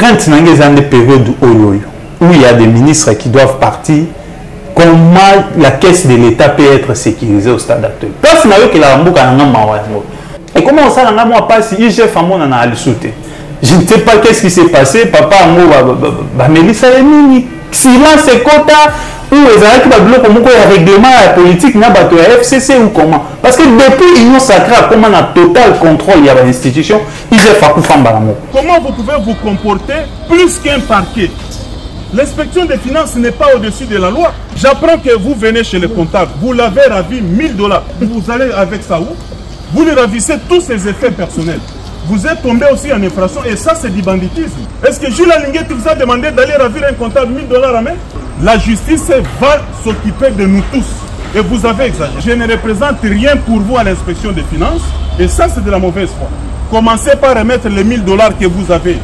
crainte dans des périodes où il y a des ministres qui doivent partir. Comment la caisse de l'État peut être sécurisée au stade actuel? Parce que la et comment on s'en a pas si IGF a à sauter? Je ne sais pas qu'est-ce qui s'est passé. Papa a Mélissa Lemini. Silence et quota. Ou les arrêts qui va bloquer le règlement politique n'a pas de FCC ou comment? Parce que depuis l'Union sacrée, comment on a total contrôle il y a l'institution, IGF a comment vous pouvez vous comporter plus qu'un parquet? L'inspection des finances n'est pas au-dessus de la loi. J'apprends que vous venez chez le comptable, vous l'avez ravi 1000 $. Vous allez avec ça où? Vous lui ravissez tous ses effets personnels. Vous êtes tombé aussi en infraction et ça c'est du banditisme. Est-ce que Jules Alinguet vous a demandé d'aller ravir un comptable 1000 $ à main? La justice va s'occuper de nous tous. Et vous avez exagéré. Je ne représente rien pour vous à l'inspection des finances. Et ça c'est de la mauvaise foi. Commencez par remettre les 1000 $ que vous avez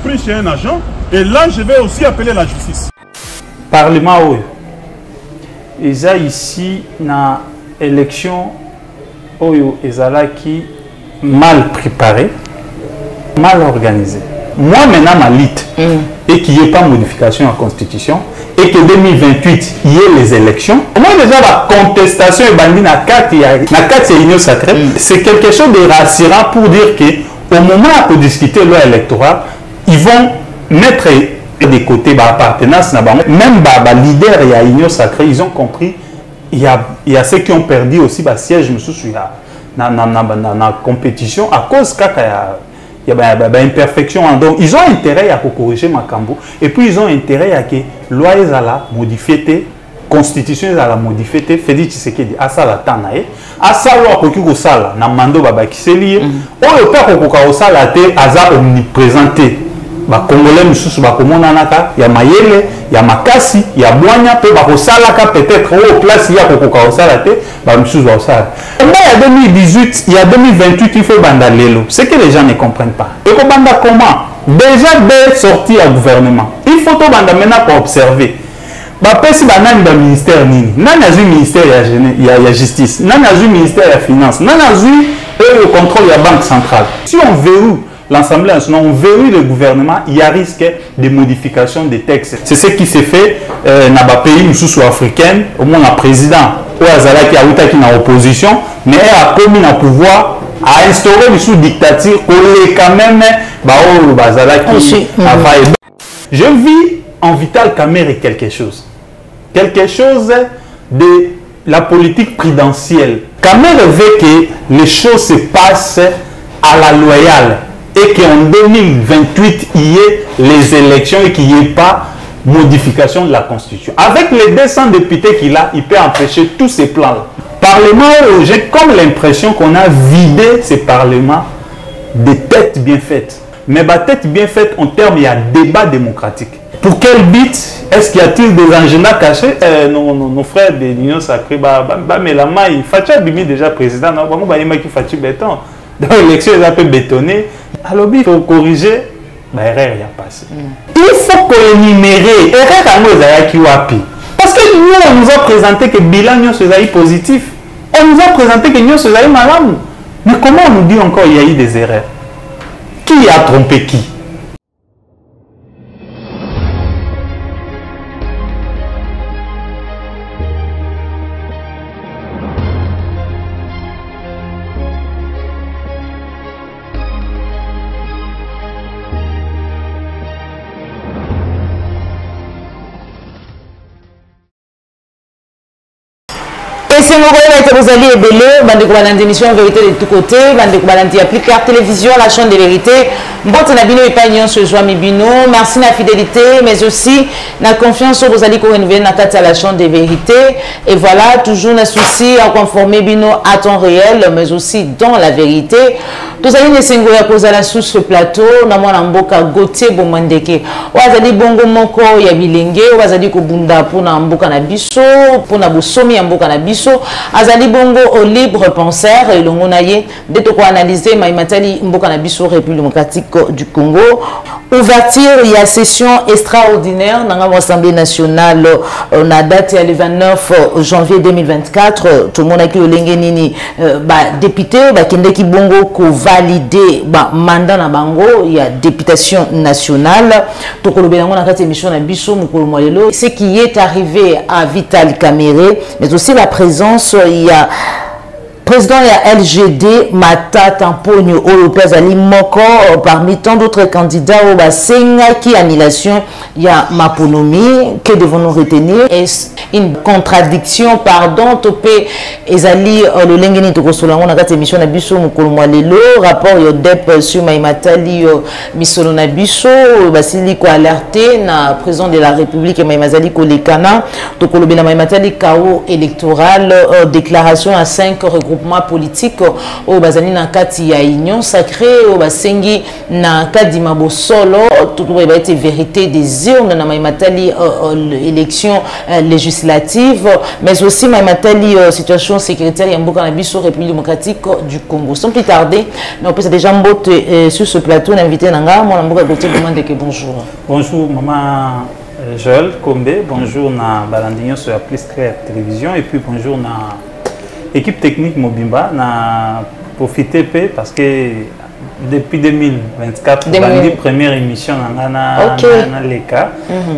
pris chez un agent. Et là, je vais aussi appeler la justice. Parlement, oui. Il y a ici une élection qui mal préparée, mal organisée. Moi, maintenant, ma lutte, et qu'il n'y ait pas de modification à la Constitution, et que 2028, il y ait les élections. Moi, déjà, la contestation est bandie dans la carte de l'Union sacrée. C'est quelque chose de rassurant pour dire qu'au moment où discuter loi électorale, ils vont mettre des côtés l'appartenance, même les leaders et l'Union sacrée, ils ont compris il y a ceux qui ont perdu aussi le siège dans la compétition à cause qu'il y a une imperfection. Donc, ils ont intérêt à corriger Makambo et puis ils ont intérêt à que la loi soit modifiée, la constitution soit modifiée, Félix Tshisekedi a ça la tanae, a ça loi ko sala na mando baba kiseli, o père ko sala te aza omniprésente. Ba Congolais mususu ba komona naka ya mayele ya makasi ya bwanya pe ba kosalaka peut-être au place ya kokoka osala te ba mususu ba osala. Mais il y a 2018, il y a 2028 il faut banda lelo. C'est que les gens ne comprennent pas. Et ko banda comment? Déjà dès sortie à gouvernement. Il faut to banda maintenant pour observer. Ba pesi ba nani ba ministère nini? Nani azu ministère ya justice, nani azu ministère ya finance, nani azu le contrôle ya banque centrale. Si on verrouille l'Assemblée nationale, on verrouille le gouvernement, il y a risque de modification des textes. C'est ce qui s'est fait dans les pays sous-africains, au moins le président, ou Azala qui a été dans l'opposition, mais il a commis le pouvoir à instaurer une sous-dictature, qu'on est quand même, je vis en Vital Kamerhe quelque chose de la politique présidentielle. Kamerhe veut que les choses se passent à la loyale. Et qu'en 2028, il y ait les élections et qu'il n'y ait pas modification de la Constitution. Avec les 200 députés qu'il a, il peut empêcher tous ces plans-là. Parlement, j'ai comme l'impression qu'on a vidé ces parlements de têtes bien faites. Mais ma tête bien faite en termes, il y a débat démocratique. Pour quel but est-ce qu'il y a-t-il des agendas cachés? Nos frères de l'Union sacrée, mais la maille, Fatia Bimi déjà président, il y a béton. Dans l'élection, ils ont un peu bétonné. Alors, il faut corriger. L'erreur a passé. Il faut qu'on énumérer. Parce que nous, on nous a présenté que le bilan est positif. On nous a présenté que nous sommes malades. Mais comment on nous dit encore qu'il y a eu des erreurs? Qui a trompé qui? Vous allez ébeler, bande de émission vérité de tous côtés, bande de appliquer télévision, la chaîne de vérité. Bon, on a bien eu pagnon ce joie Mibino. Merci la fidélité, mais aussi la confiance que vous allez renouveler dans la chaîne de vérité. Et voilà, toujours un souci à conformer Bino à temps réel, mais aussi dans la vérité. Vous allez nous sengoya cause à la sous ce plateau, na mwana mboka Gauthier Bomandeke. Wazali bongo moko ya bilenge, wazali ko bunda pona mboka na biso, pona bosomi ya mboka na biso. azali bongo au libre penseur et longo na ye de to ko analyser maimatali mboka na biso République démocratique du Congo. Ouverture il y a session extraordinaire dans l'Assemblée nationale na date le 29 janvier 2024 tout le monde a qui olenge nini député kende ki bongo ko valider mandat na bango il y a députation nationale to ko lobela ngona kati émission na biso mukolo mwalelo ce qui est arrivé à Vital Kamerhe mais aussi la présence il y a président ya LGD Mata Tamponyo Européen Ali Moko parmi tant d'autres candidats au bassin qui annulation ya Maponomi que devons-nous retenir est une contradiction pardon topé ezali le lengeni to kosolango na kati émission na biso mukolo mwalelo rapport yo dep sur Maimatali misolo na biso basili ko alerter na président de la République Maimazali Kolekana to kolobela Maimatali chaos électoral déclaration à 5 regroupements politique au bazali na kati ya union sacrée au basengi na kadima bosolo tout va être vérité des urnes na maimatali élection législative mais aussi maimatali situation sécuritaire ya mboka na biso République démocratique du Congo. Sans plus tarder mais on peut déjà mbote sur ce plateau l'invité nanga mon mboka Gauthier demande que bonjour. Bonjour maman Joël Kombe, bonjour na balandinho sur la Plus Claire télévision et puis bonjour na équipe technique Mobimba na profité parce que depuis 2024 la première émission na leka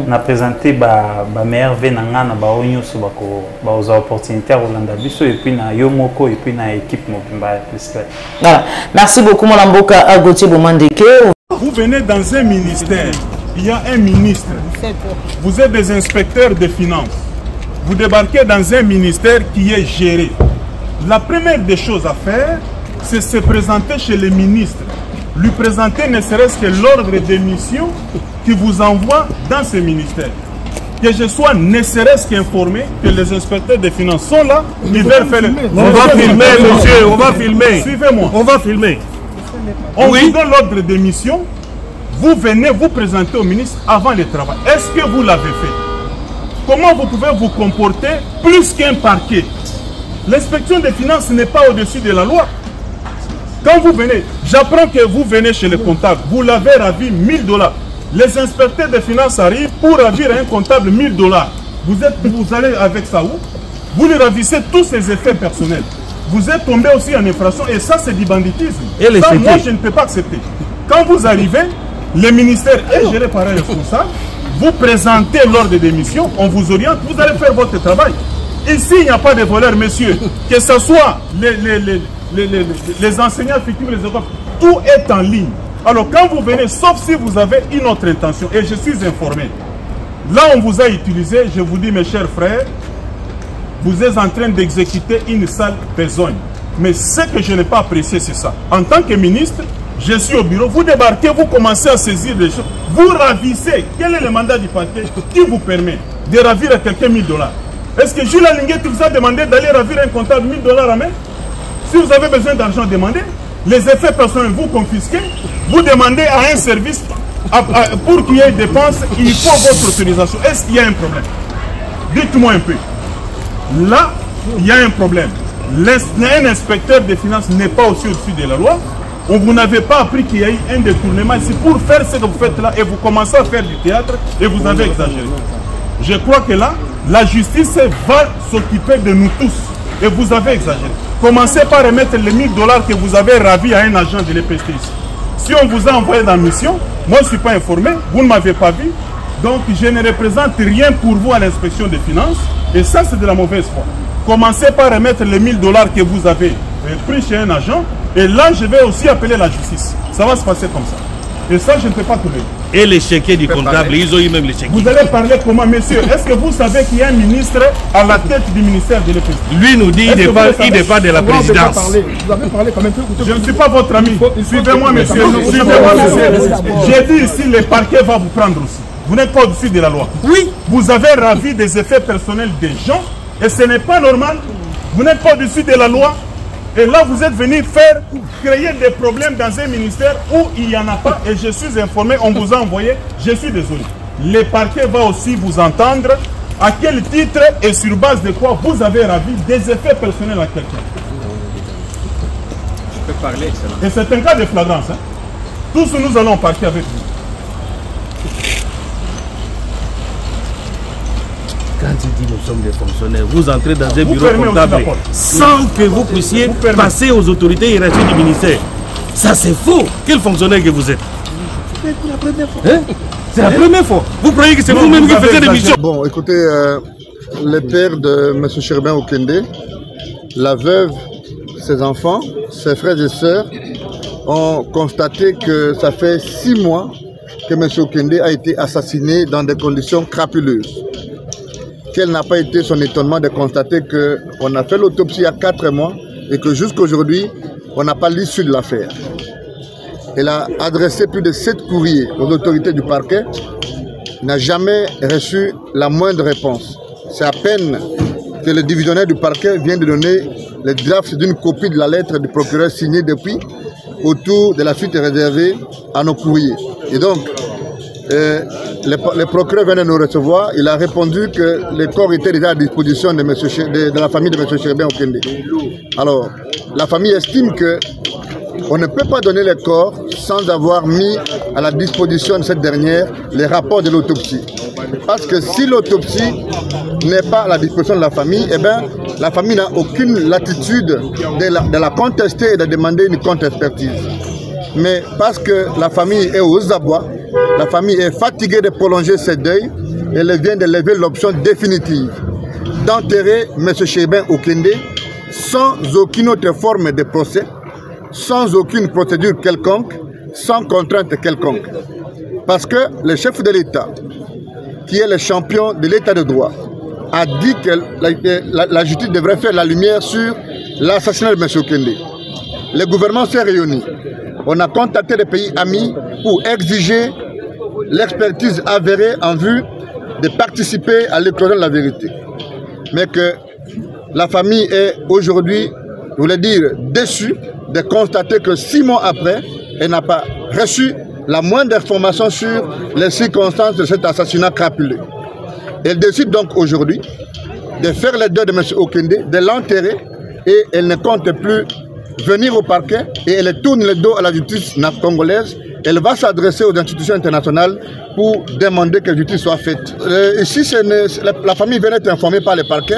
na présenté ba meilleur venanga na ba onyo so ba aux opportunités Rolanda biso et puis na Yomoko et puis na équipe Mobimba plus clair. Voilà. Merci beaucoup mon Mboka Gauthier Bomandeke. Vous venez dans un ministère, il y a un ministre. Vous êtes des inspecteurs de finances. Vous débarquez dans un ministère qui est géré. La première des choses à faire, c'est se présenter chez le ministre. Lui présenter ne serait-ce que l'ordre des missions qui vous envoie dans ce ministère. Que je sois ne serait-ce qu'informé que les inspecteurs des finances sont là, ils veulent faire le... On va filmer, monsieur, on va filmer. Suivez-moi. On va filmer. On vous donne l'ordre des missions, vous venez vous présenter au ministre avant le travail. Est-ce que vous l'avez fait? Comment vous pouvez vous comporter plus qu'un parquet? L'inspection des finances n'est pas au-dessus de la loi. Quand vous venez, j'apprends que vous venez chez le comptable, vous l'avez ravi 1000 $. Les inspecteurs des finances arrivent pour ravir un comptable 1000 $. Vous allez avec ça où? Vous lui ravissez tous ses effets personnels. Vous êtes tombé aussi en infraction et ça c'est du banditisme. Et ça, moi je ne peux pas accepter. Quand vous arrivez, le ministère est géré par un responsable, vous présentez l'ordre des missions, on vous oriente, vous allez faire votre travail. Ici, il n'y a pas de voleurs, messieurs. Que ce soit les enseignants fictifs, les écoles, tout est en ligne. Alors, quand vous venez, sauf si vous avez une autre intention, et je suis informé, là, on vous a utilisé, je vous dis, mes chers frères, vous êtes en train d'exécuter une sale besogne. Mais ce que je n'ai pas apprécié, c'est ça. En tant que ministre, je suis au bureau, vous débarquez, vous commencez à saisir des choses, vous ravissez. Quel est le mandat du parquet qui vous permet de ravir à quelqu'un 1000 $? Est-ce que Jules Alinguet vous a demandé d'aller ravir un comptable 1000 $ à main? Si vous avez besoin d'argent, demandez. Les effets personnels, vous confisquez. Vous demandez à un service, pour qu'il y ait dépenses, il faut votre autorisation. Est-ce qu'il y a un problème? Dites-moi un peu. Là, il y a un problème. Un inspecteur des finances n'est pas aussi au-dessus de la loi. Vous n'avez pas appris qu'il y a eu un détournement ici pour faire ce que vous faites là et vous commencez à faire du théâtre et vous avez exagéré. Je crois que là, la justice va s'occuper de nous tous. Et vous avez exagéré. Commencez par remettre les 1000 $ que vous avez ravis à un agent de l'EPST ici. Si on vous a envoyé dans la mission, moi je ne suis pas informé, vous ne m'avez pas vu. Donc je ne représente rien pour vous à l'inspection des finances. Et ça c'est de la mauvaise foi. Commencez par remettre les 1000 $ que vous avez pris chez un agent. Et là je vais aussi appeler la justice. Ça va se passer comme ça. Et ça, je ne peux pas trouver. Et les chéquiers du comptable, ils ont eu même les chéquiers. Vous allez parler comment, messieurs? Est-ce que vous savez qu'il y a un ministre à la tête du ministère de l'EPST? Lui nous dit qu'il dépend de la présidence. Vous avez parlé quand même. Je ne suis pas votre ami. Suivez-moi, monsieur. Suivez-moi, monsieur. J'ai dit ici, le parquet va vous prendre aussi. Vous n'êtes pas au-dessus de la loi. Oui. Vous avez ravi des effets personnels des gens et ce n'est pas normal. Vous n'êtes pas au-dessus de la loi. Et là, vous êtes venu créer des problèmes dans un ministère où il n'y en a pas. Et je suis informé, on vous a envoyé. Je suis désolé. Le parquet va aussi vous entendre À quel titre et sur base de quoi vous avez ravi des effets personnels à quelqu'un? Je peux parler, excellent. Et c'est un cas de flagrance. Hein? Tous nous allons partir avec vous. Quand il dit nous sommes des fonctionnaires, vous entrez dans un bureau comptable sans que vous puissiez passer aux autorités hiérarchiques du ministère. Ça c'est faux. Quel fonctionnaire que vous êtes? C'est la première fois. Hein? C'est la première fois. Vous croyez que c'est vous-même qui faites des missions? Bon, écoutez, le père de M. Cherubin Okende, la veuve, ses enfants, ses frères et sœurs ont constaté que ça fait 6 mois que M. Okende a été assassiné dans des conditions crapuleuses. Quel n'a pas été son étonnement de constater qu'on a fait l'autopsie il y a 4 mois et que jusqu'à aujourd'hui, on n'a pas l'issue de l'affaire. Elle a adressé plus de 7 courriers aux autorités du parquet. Il n'a jamais reçu la moindre réponse. C'est à peine que le divisionnaire du parquet vient de donner le draft d'une copie de la lettre du procureur signée depuis autour de la suite réservée à nos courriers. Et donc, le procureur vient de nous recevoir. Il a répondu que les corps étaient déjà à disposition de la famille de M. Cherubin Okende. Alors, la famille estime que on ne peut pas donner les corps sans avoir mis à la disposition de cette dernière les rapports de l'autopsie. Parce que si l'autopsie n'est pas à la disposition de la famille, eh bien, la famille n'a aucune latitude de la contester et de demander une contre-expertise. Mais parce que la famille est aux abois, la famille est fatiguée de prolonger ses deuils, elle vient de lever l'option définitive d'enterrer M. Cherubin Okende sans aucune autre forme de procès, sans aucune procédure quelconque, sans contrainte quelconque. Parce que le chef de l'État, qui est le champion de l'État de droit, a dit que la justice devrait faire la lumière sur l'assassinat de M. Okende. Le gouvernement s'est réuni. On a contacté les pays amis pour exiger l'expertise avérée en vue de participer à l'éclosion de la vérité. Mais que la famille est aujourd'hui, je voulais dire, déçue de constater que 6 mois après, elle n'a pas reçu la moindre information sur les circonstances de cet assassinat crapuleux. Elle décide donc aujourd'hui de faire le deuil de M. Okende, de l'enterrer, et elle ne compte plus venir au parquet et elle tourne le dos à la justice congolaise. Elle va s'adresser aux institutions internationales pour demander que la justice soit faite. Ici, la famille vient d'être informée par le parquet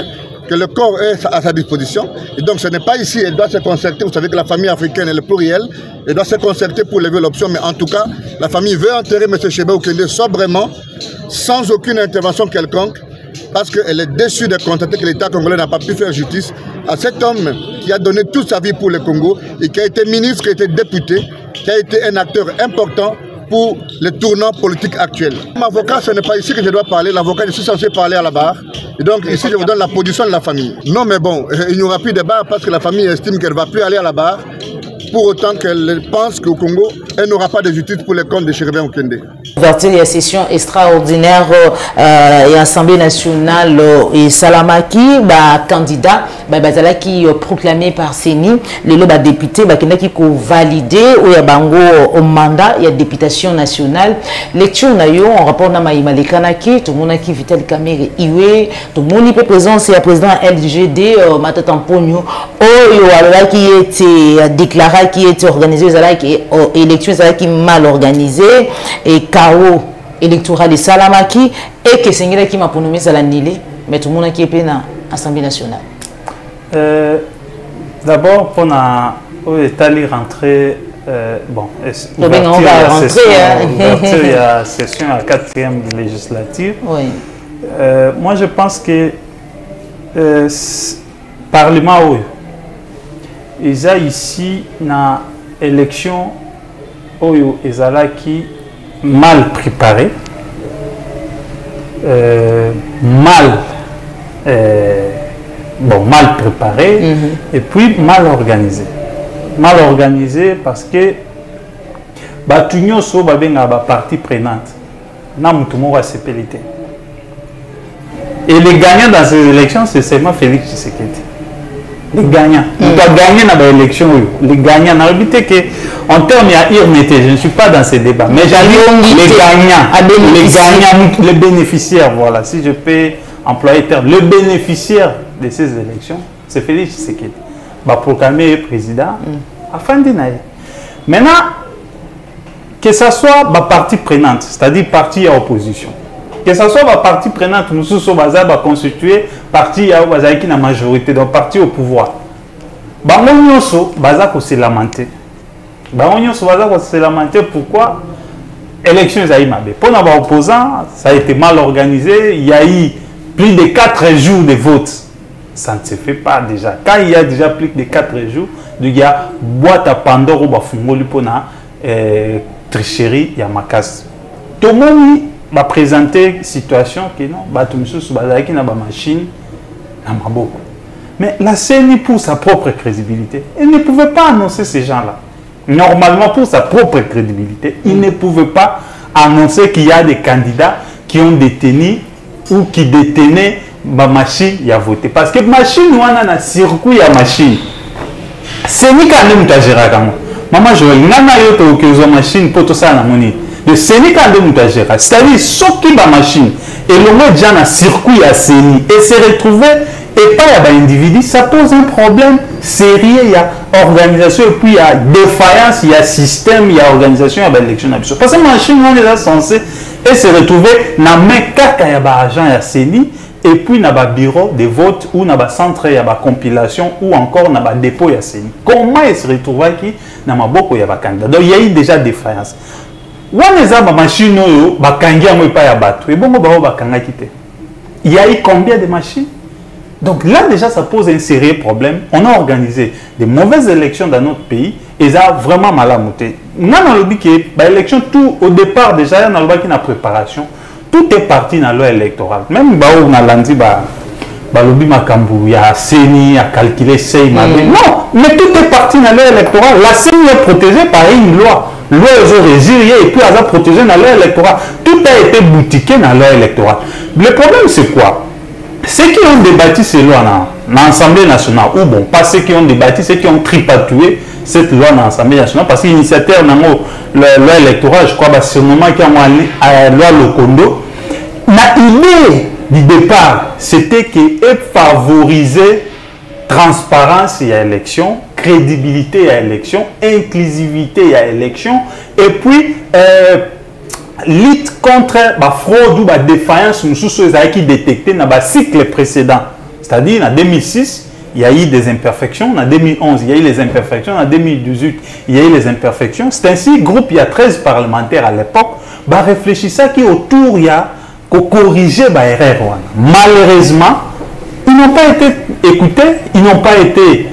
que le corps est à sa disposition. Et donc ce n'est pas ici, elle doit se concerter. Vous savez que la famille africaine est le pluriel. Elle doit se concerter pour lever l'option. Mais en tout cas, la famille veut enterrer M. Cherubin Okende sobrement, sans aucune intervention quelconque, parce qu'elle est déçue de constater que l'État congolais n'a pas pu faire justice à cet homme qui a donné toute sa vie pour le Congo et qui a été ministre, qui a été député, qui a été un acteur important pour le tournant politique actuel. Mon avocat, ce n'est pas ici que je dois parler. L'avocat, je suis censé parler à la barre. Et donc ici, je vous donne la position de la famille. Non, mais bon, il n'y aura plus de barre parce que la famille estime qu'elle ne va plus aller à la barre. Pour autant qu'elle pense qu'au Congo, elle n'aura pas de justice pour les comptes de Cherubin Okende. Ouverture de la session extraordinaire et Assemblée nationale et Salamaki, candidat, qui proclamé par Séni, les députés qui ont validé au mandat et la députation nationale. Lecture en rapport à Maïma Lekanaki, tout le monde qui Vital Kamerhe Iwe, tout le monde qui est présent, c'est le président LGD, Matatamponio, qui était déclaré, qui était organisé, élection qui mal organisée, et chaos électoral de Salamaki, et que c'est qui m'a pronommé Salanile, mais tout le monde qui est dans l'Assemblée nationale. D'abord, pour l'état rentrer, bon, on va rentrer. Il y a session à 4e législative. Oui. Moi, je pense que Parlement, il y a ici une élection qui mal préparée, mal préparée, et puis mal organisée. Mal organisée parce que tout le monde est partie prenante. Et les gagnants dans ces élections, c'est seulement Félix Tshisekedi. Les gagnants. On doit gagner dans l'élection. Les gagnants. En termes de je ne suis pas dans ces débats. Mais j'allais les gagnants. Les gagnants, les bénéficiaires. Voilà. Si je peux employé terme, le bénéficiaire de ces élections, c'est Félix Tshisekedi. Va proclamer président à fin d'année. Maintenant, que ce soit la partie prenante, c'est-à-dire parti à opposition, que ce soit la partie prenante, nous sommes constitué parti à la majorité, donc parti au pouvoir. Bango se lamenter. Se lamenter pourquoi élection pour nos opposants, ça a été mal organisé, il y a eu plus de 4 jours de vote. Ça ne se fait pas déjà. Quand il y a déjà plus de 4 jours, il y a boîte à Pandore ou bafungoli pour na tricherie, il y a ma casse. Tout le monde va présenter situation que non, qui na ba machine na maboko. Mais la CENI, pour sa propre crédibilité, elle ne pouvait pas annoncer ces gens-là. Normalement, pour sa propre crédibilité, il ne pouvait pas annoncer qu'il y a des candidats qui ont détenu ou qui détenaient ma machine à voter. Parce que machine, on a un circuit à machine. C'est ni quand même tu gères comme maman je n'ai pas que une machine pour tout ça na moni. De c'est ni quand même tu gères. C'est-à-dire sauf qui ma machine et le mot déjà un circuit à CENI et se retrouver et pas il y a un individu, ça pose un problème sérieux. Il y a organisation et puis il y a défaillance, il y a système, il y a organisation, il y a élection. Parce que la machine on est censé et se retrouver dans main kaka il y a agent à CENI. Et puis, il y a un bureau de vote ou il y a un centre, il y a une compilation ou encore il y a un dépôt. Comment il se retrouve qui il y a beaucoup de candidats. Donc, il y a eu déjà des défaillances. Il y a eu combien de machines? Donc là, déjà, ça pose un sérieux problème. On a organisé de mauvaises élections dans notre pays et ça a vraiment mal amouté. Nous avons dit que l'élection, tout au départ, déjà, il y a une préparation. Tout est parti dans la loi électorale. Même si on a dit il y a CENI à calculer non, mais tout est parti dans la loi électorale. La CENI est protégée par une loi. Loi et puis elle a protégé dans la loi électorale. Tout a été boutiqué dans la loi électorale. Le problème, c'est quoi? Ceux qui ont débattu ces lois dans l'Assemblée nationale, ou bon, pas ceux qui ont débattu, ceux qui ont tripatoué cette loi dans l'Assemblée nationale, parce que l'initiateur dans la loi électorale, je crois, c'est le moment qui a la loi Lokondo. L'idée du départ, c'était qu'il favoriser transparence à l'élection, crédibilité à l'élection, inclusivité à l'élection, et puis lutte contre la fraude ou la défaillance qui détectée dans le cycle précédent. C'est-à-dire, en 2006, il y a eu des imperfections. En 2011, il y a eu les imperfections. En 2018, il y a eu les imperfections. C'est ainsi, groupe, il y a 13 parlementaires à l'époque, réfléchissant qui autour, il y a corriger les erreurs. Malheureusement, ils n'ont pas été écoutés, ils n'ont pas été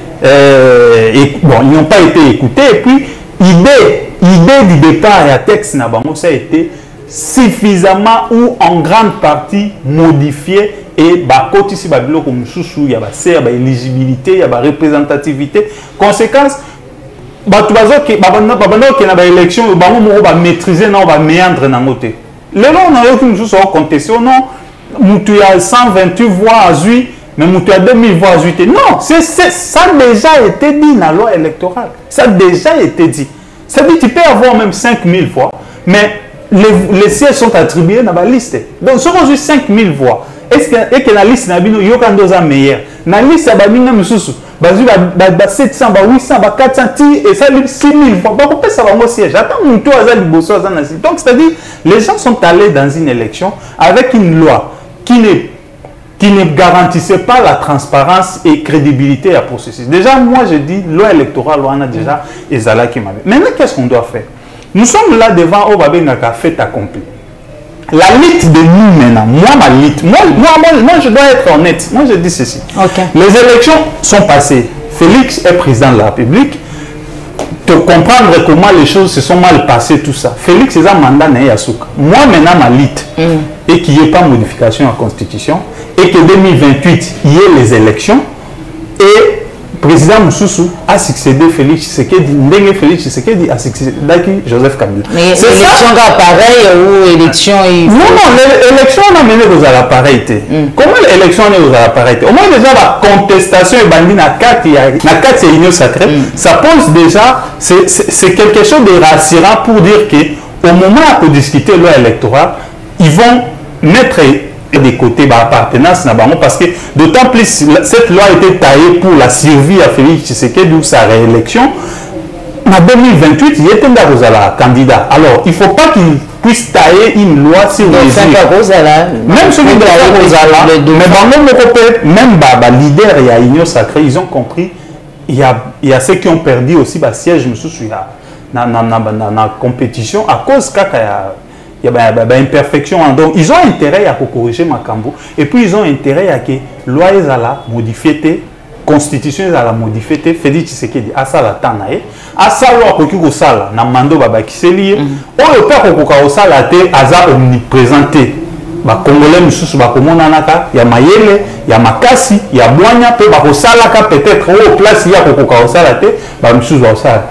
écoutés. Et puis, l'idée du départ et la texte, ça a été suffisamment ou en grande partie modifié. Et côté ici, il y a l'éligibilité, il y a la représentativité. Conséquence, l'élection, on va maîtriser, on va méandre dans côté. Les lois, on a eu une chose à contester. Non, tu as 128 voix à 8, mais tu as 2000 voix à 8. Non, ça a déjà été dit dans la loi électorale. Ça a déjà été dit. Ça veut dire que tu peux avoir même 5000 voix, mais les sièges sont attribués dans la liste. Donc, si on a 5000 voix, est-ce que la liste n'a pas été meilleure? La liste n'a pas été 700, 800, 400, et ça 6000 voix. Pourquoi ça va au siège? Attends, donc, c'est-à-dire, les gens sont allés dans une élection avec une loi qui ne garantissait pas la transparence et crédibilité à processus. Déjà, moi, je dis, loi électorale, on a déjà Ezala qui m'avait. Maintenant, qu'est-ce qu'on doit faire? Nous sommes là devant Obabenga fait accompli. La lutte de nous maintenant, moi, je dois être honnête. Moi, je dis ceci. Okay. Les élections sont passées. Félix est président de la République. De comprendre comment les choses se sont mal passées, tout ça. Félix est un mandat de Yasuka. Moi, maintenant, ma lutte, et qu'il n'y ait pas de modification à la Constitution, et que 2028, il y ait les élections, et le président Moussoussou a succédé Félix Tshisekedi, Félix Tshisekedi a succédé Joseph Kabila. Mais élection pareil ou élection... Non, l'élection on a mené aux appareils. Comment l'élection est aux appareils? Au moins déjà la contestation est bandie dans 4 c'est union sacrée. Ça pose déjà, c'est quelque chose de rassurant pour dire qu'au moment où discuter loi électorale, ils vont mettre des côtés appartenance parce que d'autant plus cette loi a été taillée pour la survie à Félix Tshisekedi ou sa réélection. En 2028, il était un candidat. Alors, il ne faut pas qu'il puisse tailler une loi sur les yeux. Même celui de la Rosala, mais même les leaders et l'Union sacrée, ils ont compris. Il y a ceux qui ont perdu aussi le siège dans la compétition à cause qu'il y a une imperfection. Donc, ils ont intérêt à corriger Makambo. Et puis, ils ont intérêt à que la loi soit modifiée. Constitution à la modifiée, Félix Tshisekedi à ça la tanae, à ça loi koki ko sala na mando baba kiseli, o le père ko ka sala te aza omnipresenté. Ba congolais mususu ba komona naka ya mayele, ya makasi, ya bwanya pe ba ko sala ka peut-être au place ya ko ka sala te, ba mususu ba sala.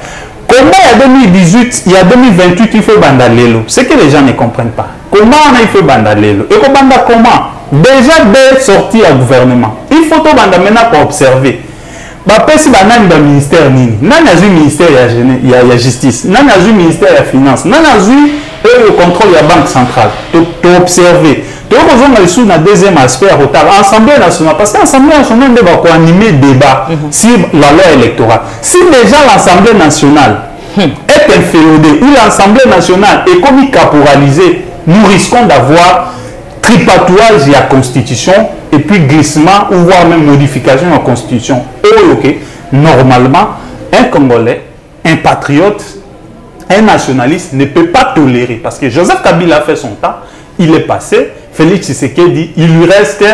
Comment il y a 2018, il y a 2028 il faut bandalelo. C'est que les gens ne comprennent pas. Comment on a fait bandalelo? Et comment? Déjà dès sortie à gouvernement, il faut tout maintenant pour observer. Si on a un ministère, on a un ministère de la justice, on a un ministère de la finance, on a un contrôle de la banque centrale. Tu observer. Tu as besoin d'un deuxième aspect à l'Assemblée nationale. Parce que l'Assemblée nationale va animer débat sur la loi électorale. Si déjà l'Assemblée nationale est inféodée ou l'Assemblée nationale est comme caporalisée, nous risquons d'avoir tripatouage de la Constitution et puis glissement ou voire même modification de la Constitution. Normalement, un Congolais, un patriote, un nationaliste ne peut pas tolérer. Parce que Joseph Kabila a fait son temps, il est passé, Félix Tshisekedi, il lui reste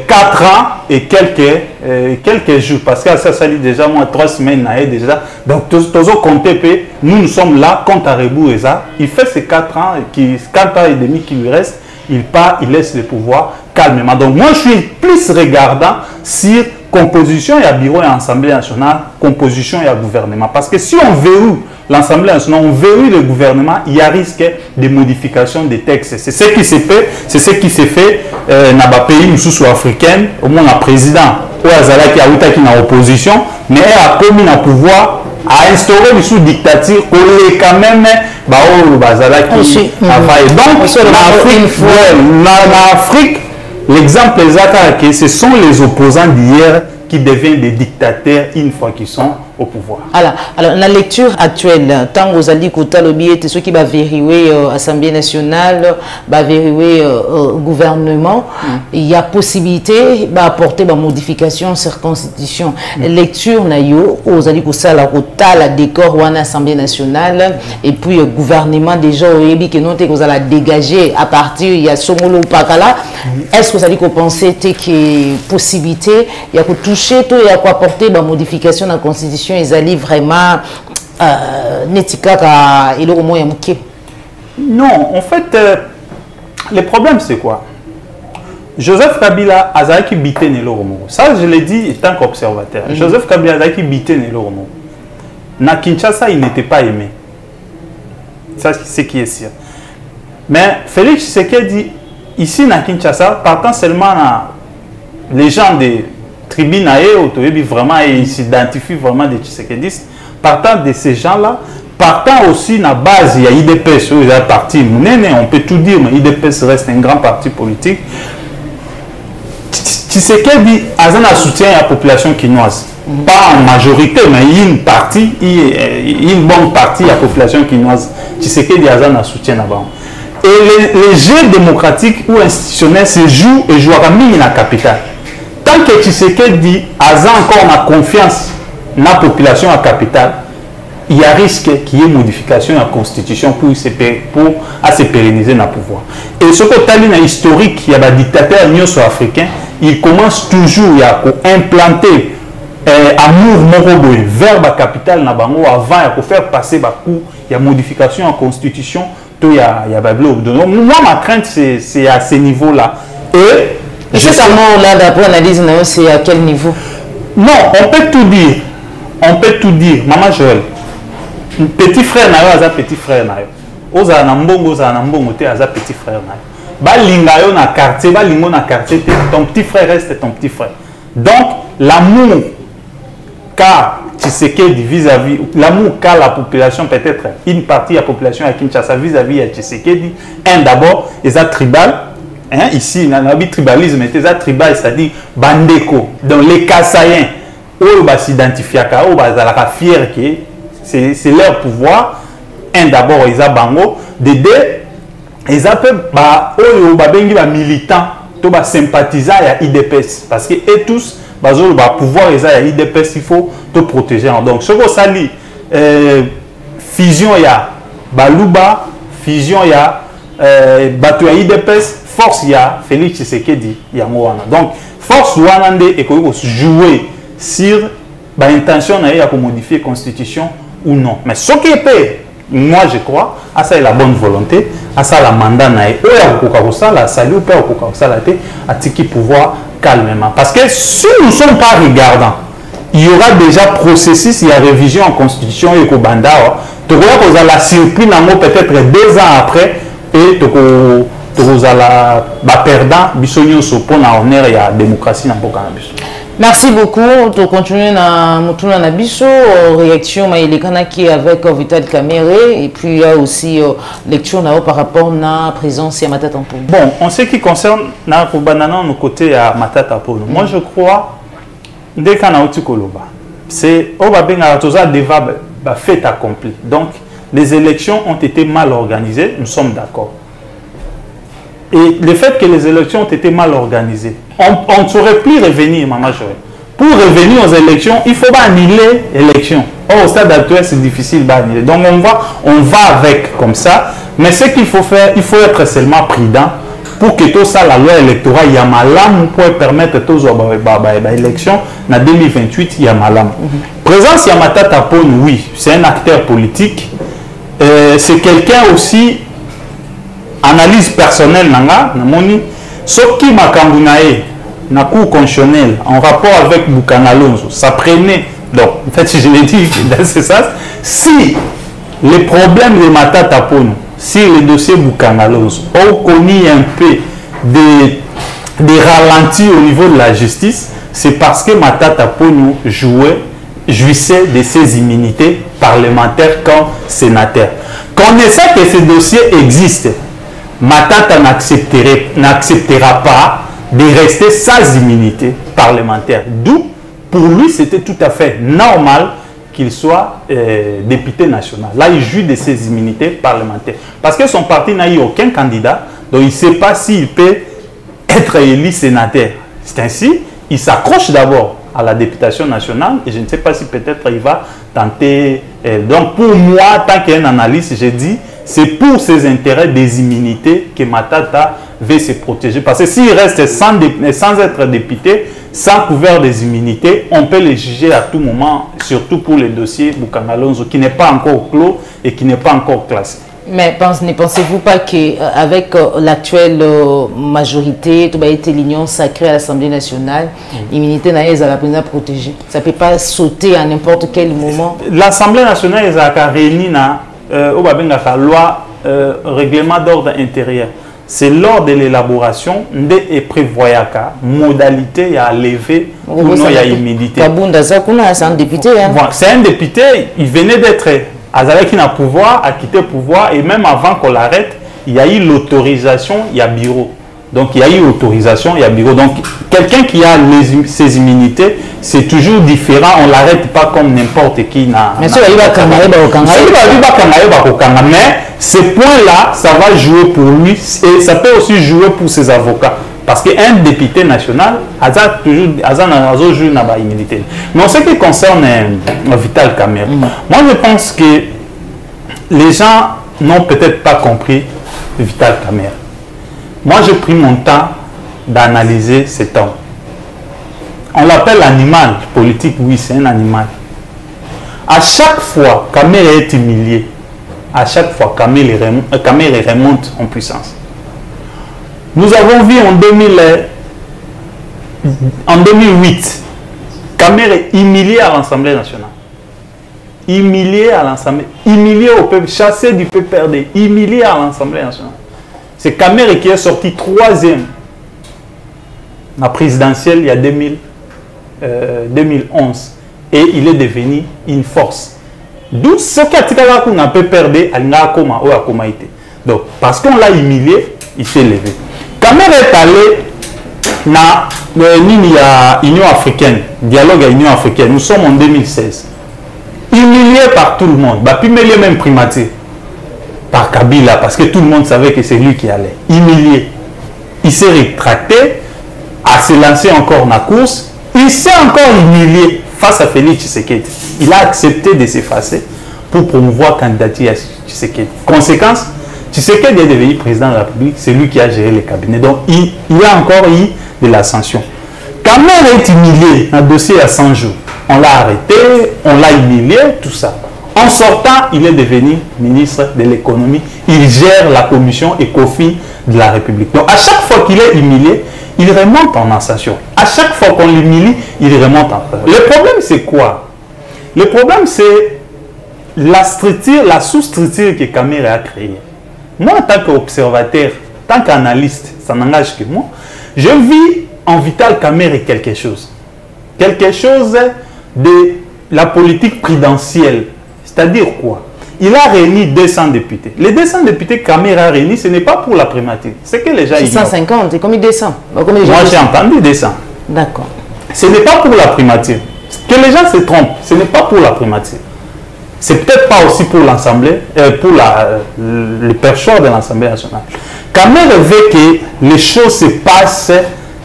4 ans et quelques jours. Parce que ça dit déjà moins 3 semaines déjà. Donc, nous sommes là contre Arébou Eza. Il fait ces 4 ans et demi qui lui restent. Il part, il laisse le pouvoir calmement. Donc moi, je suis plus regardant sur composition et bureau et assemblée nationale, composition et gouvernement. Parce que si on verrouille l'assemblée nationale, on verrouille le gouvernement, il y a risque de modification des textes. C'est ce qui s'est fait, dans les pays sous-africains, au moins le président, ou Azala qui a été dans l'opposition, mais il a commis le pouvoir à instaurer une sous-dictature, qu'on est quand même donc, en Afrique, l'exemple exact, que ce sont les opposants d'hier qui deviennent des dictateurs une fois qu'ils sont au pouvoir. Alors la lecture actuelle, tant aux alliés que ceux qui va vérifier l'Assemblée nationale, va vérifier le gouvernement, il y a possibilité d'apporter des modifications sur la Constitution. Lecture, aux alliés que la décor ou l'Assemblée nationale, et puis le gouvernement déjà, que nous allons dégager à partir il y a Somolo ou Pakala. Est-ce que vous allez penser qu'il y a possibilité, il y a toucher, il y a apporter des modifications dans la Constitution? Ils allaient vraiment non, en fait, le problème c'est quoi? Joseph Kabila a qui bité Neloromo. Ça, je l'ai dit en tant qu'observateur. Joseph Kabila a qui bité Neloromo. Na Kinshasa, il n'était pas aimé. Ça, c'est qui est sûr. Mais Félix Tshisekedi, ici à Kinshasa, partant seulement les gens des tribune vraiment ils s'identifient vraiment des Tshisekedistes. Partant de ces gens-là, partant aussi dans la base, il y a IDPS, il y a un parti, on peut tout dire, mais IDPS reste un grand parti politique. Tshisekedi a un soutien à la population quinoise. Pas en majorité, mais il y a une partie, une bonne partie de la population quinoise. Tshisekedi a un soutien là-bas. Et les jeux démocratiques ou institutionnels se jouent et jouent à la capitale. Tant que Tshisekedi a encore la confiance dans la population à la capitale, il y a risque qu'il y ait modification de la constitution pour se pérenniser dans le pouvoir. Et ce que tu as dit dans l'historique, il y a des dictateurs africains, ils commencent toujours à implanter amour vers la capitale avant de faire passer il y a modification en constitution, il y a donc moi ma crainte c'est à ce niveau là. Et cet amour-là, d'après l'analyse, c'est à quel niveau? Non, on peut tout dire. On peut tout dire. Maman Joël, petit frère n'a petit frère n'a oza na mbongo te aza petit frère n'a balinga yo na quartier balingo na quartier ton petit frère reste ton petit frère. Donc l'amour qu'a Tshisekedi vis-à-vis l'amour qu'a la population, peut-être une partie de la population à Kinshasa vis-à-vis de Tshisekedi, d'abord ils sont tribal. Hein, ici, dans le tribalisme, c'est tribal, c'est-à-dire bandeko. Donc les Kassaïens, eux, ils s'identifient à eux, ils sont fiers que c'est leur pouvoir. Un, d'abord, ils ont bango. De deux, ils ont des militants, des sympathisants à l'IDPS. Parce que eux tous, ils ont le pouvoir à l'IDPS, il faut te protéger. Donc, ce que ça dit, fusion, il y a Balouba, fusion, il y a Batou à l'IDPS. Force, il y a Félix Tshisekedi, il y a Moana. Donc, force, Wanande est jouer sur l'intention de modifier la constitution ou non. Mais ce qui est, moi je crois, à ça est la bonne volonté, à ça la mandat, la salut, à tiki pouvoir calmement. Parce que si nous ne sommes pas regardants, il y aura déjà processus, il y a révision en constitution et au banda. Tu vois qu'on a la surprise peut-être 2 ans après et vous allez perdre bisogno pour honneur et la démocratie dans le cannabis. Merci beaucoup. Tu continues dans la biso réaction qui avec Vital Kamere et puis il y a aussi lecture par rapport à la présence de Matata Mpongu. Bon, en ce qui concerne nos côtés à Matata Mpongu, moi je crois dès qu'on a eu Koloba, c'est un débat fait accompli. Donc les élections ont été mal organisées, nous sommes d'accord. Et le fait que les élections ont été mal organisées, on ne saurait plus revenir, maman. Pour revenir aux élections, il faut annuler l'élection. Au stade actuel, c'est difficile d'annuler. Donc on va avec comme ça. Mais ce qu'il faut faire, il faut être seulement prudent pour que tout ça, la loi électorale, il y a malam pour permettre tous les élections. En 2028, il y a malam. Présence Matata Mpongu, oui, c'est un acteur politique. C'est quelqu'un aussi. Analyse personnelle nanga namoni soki makambunae na cour constitutionnelle en rapport avec Bukangalonzo ça prenait donc en fait si je l'ai dit dans ce sens si les problèmes de Matata Mpongu si le dossier Bukangalonzo ont connu un peu de ralenti au niveau de la justice c'est parce que Matata Mpongu jouissait de ses immunités parlementaires comme sénateur. Connaissant que ce dossier existe, Matata n'acceptera pas de rester sans immunité parlementaire. D'où, pour lui, c'était tout à fait normal qu'il soit député national. Là, il jouit de ses immunités parlementaires. Parce que son parti n'a eu aucun candidat, donc il ne sait pas s'il peut être élu sénateur. C'est ainsi, il s'accroche d'abord à la députation nationale et je ne sais pas si peut-être il va tenter. Donc, pour moi, tant qu'un analyste, j'ai dit, c'est pour ses intérêts des immunités que Matata veut se protéger. Parce que s'il reste sans être député, sans couvert des immunités, on peut les juger à tout moment, surtout pour les dossiers Bukangalonzo, qui n'est pas encore clos et qui n'est pas encore classé. Mais ne pensez-vous pas qu'avec l'actuelle majorité, tout a été l'union sacrée à l'Assemblée nationale, l'immunité n'a pas la protégée. Ça ne peut pas sauter à n'importe quel moment. L'Assemblée nationale a réuni la loi règlement d'ordre intérieur. C'est lors de l'élaboration de prévoyaka modalité à lever ou non il y a immunité. C'est un député. C'est un député, il venait d'être avec un pouvoir, à quitter le pouvoir et même avant qu'on l'arrête, il y a eu l'autorisation, il y a bureau. Donc il y a eu autorisation, il y a bureau. Donc quelqu'un qui a ses immunités, c'est toujours différent. On ne l'arrête pas comme n'importe qui. Mais ce point-là, ça va jouer pour lui et ça peut aussi jouer pour ses avocats. Parce qu'un député national a toujours joué dans l'immunité. Mais en ce qui concerne Vital Kamere, moi je pense que les gens n'ont peut-être pas compris Vital Kamere. Moi, j'ai pris mon temps d'analyser cet homme. On l'appelle animal politique, oui, c'est un animal. À chaque fois, Kamere est humilié. À chaque fois, Kamere remonte en puissance. Nous avons vu en 2008, Kamere est humilié à l'Assemblée nationale. Humilié à l'Assemblée, humilié au peuple, chassé du PPRD, humilié à l'Assemblée nationale. C'est Kamere qui est sorti 3e la présidentielle il y a 2011 et il est devenu une force. D'où ce qu'on a pu perdre à Koma ou à Koma. Donc, parce qu'on l'a humilié, il s'est levé. Cameroun est allé dans l'Union africaine, dialogue à l'Union africaine. Nous sommes en 2016. Humilié par tout le monde. Puis même primaté par Kabila, parce que tout le monde savait que c'est lui qui allait. Humilié. Il s'est rétracté, a se lancé encore dans la course. Il s'est encore humilié face à Félix Tshisekedi. Il a accepté de s'effacer pour promouvoir la candidature à Tshisekedi. Conséquence, Tshisekedi est devenu président de la République, c'est lui qui a géré les cabinets. Donc, il a encore eu de l'ascension. Cameroun est humilié dans le dossier à 100 jours. On l'a arrêté, on l'a humilié, tout ça. En sortant, il est devenu ministre de l'économie. Il gère la commission ECOFIN de la République. Donc, à chaque fois qu'il est humilié, il remonte en ascension. À chaque fois qu'on l'humilie, il remonte en faveur. Le problème, c'est quoi? Le problème, c'est la structure, la sous-structure que Cameroun a créée. Moi, en tant qu'observateur, en tant qu'analyste, ça n'engage que moi, je vis en Vital Cameroun quelque chose. Quelque chose de la politique présidentielle. C'est-à-dire quoi? Il a réuni 200 députés. Les 200 députés que Cameroun a réunis, ce n'est pas pour la primature. C'est que les gens... 650, et combien 200? Moi, j'ai entendu 200. D'accord. Ce n'est pas pour la primature. Que les gens se trompent, ce n'est pas pour la primature. C'est peut-être pas aussi pour l'Assemblée, pour le perchoir de l'Assemblée nationale. Cameroun veut que les choses se passent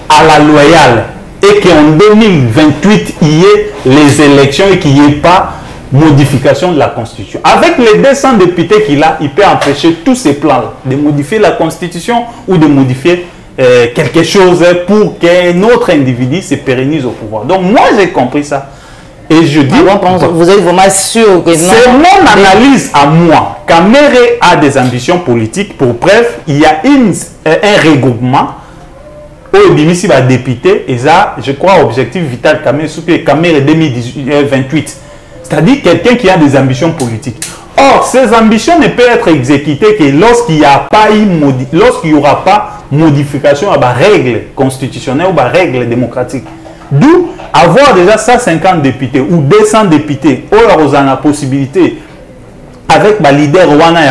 à la loyale et qu'en 2028, il y ait les élections et qu'il n'y ait pas modification de la Constitution. Avec les 200 députés qu'il a, il peut empêcher tous ces plans-là de modifier la Constitution ou de modifier quelque chose pour qu'un autre individu se pérennise au pouvoir. Donc moi, j'ai compris ça. Et je dis... vous êtes vraiment sûr que non? C'est mon analyse à moi. Cameroun a des ambitions politiques. Pour bref, il y a un regroupement où il va député et ça, je crois, objectif vital Cameroun, sous que Cameroun 2028. C'est-à-dire quelqu'un qui a des ambitions politiques. Or, ces ambitions ne peuvent être exécutées que lorsqu'il n'y aura pas modification à la règle constitutionnelle ou à la règle démocratique. D'où avoir déjà 150 députés ou 200 députés, où ils ont la possibilité, avec les leaders